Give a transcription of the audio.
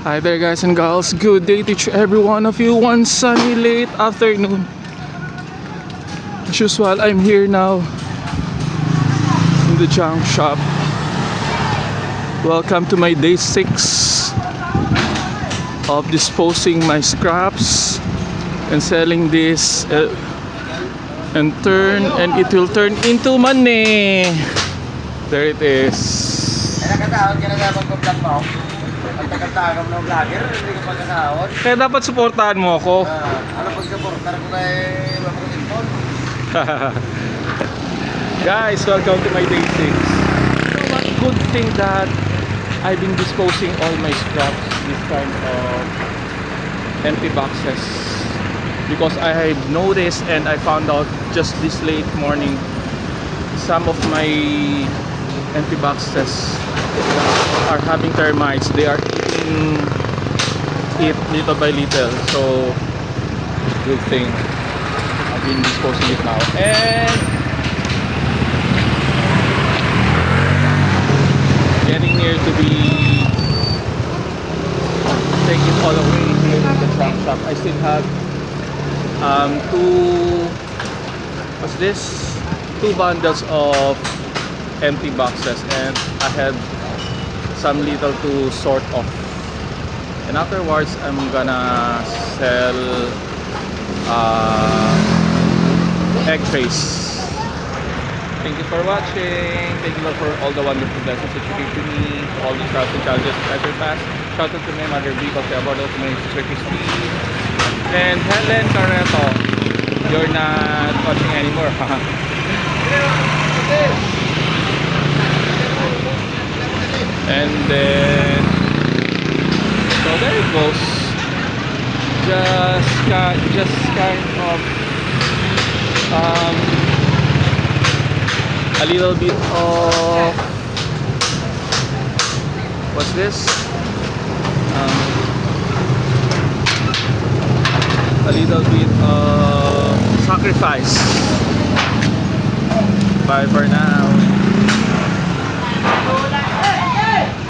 Hi there guys and gals, good day to each every one of you. One sunny late afternoon. As usual, I'm here now in the junk shop. Welcome to my day 6 of disposing my scraps and selling this and it will turn into money. There it is. Kaya dapat suportahan mo ako. Ano pag-suportar ko na mapag-impon? Guys, welcome to my day 6. You know what? Good thing that I've been disposing all my scraps, this kind of empty boxes, because I had noticed and I found out just this late morning some of my empty boxes are having termites. They are eating it little by little. So good thing I've been disposing it now. And getting near to be take it all away here in the junk shop. I still have two bundles of empty boxes, and I have some little to sort of, and afterwards I'm gonna sell egg trays. Thank you for watching. Thank you for all the wonderful blessings that you gave to me, all the trials and challenges that I passed. Shout out to my mother B, Jose Abordo, to my sister Christine, and Helen Carreto. You're not watching anymore, huh? And then, so there it goes. Just kind of a little bit of, what's this? A little bit of sacrifice. Bye for now.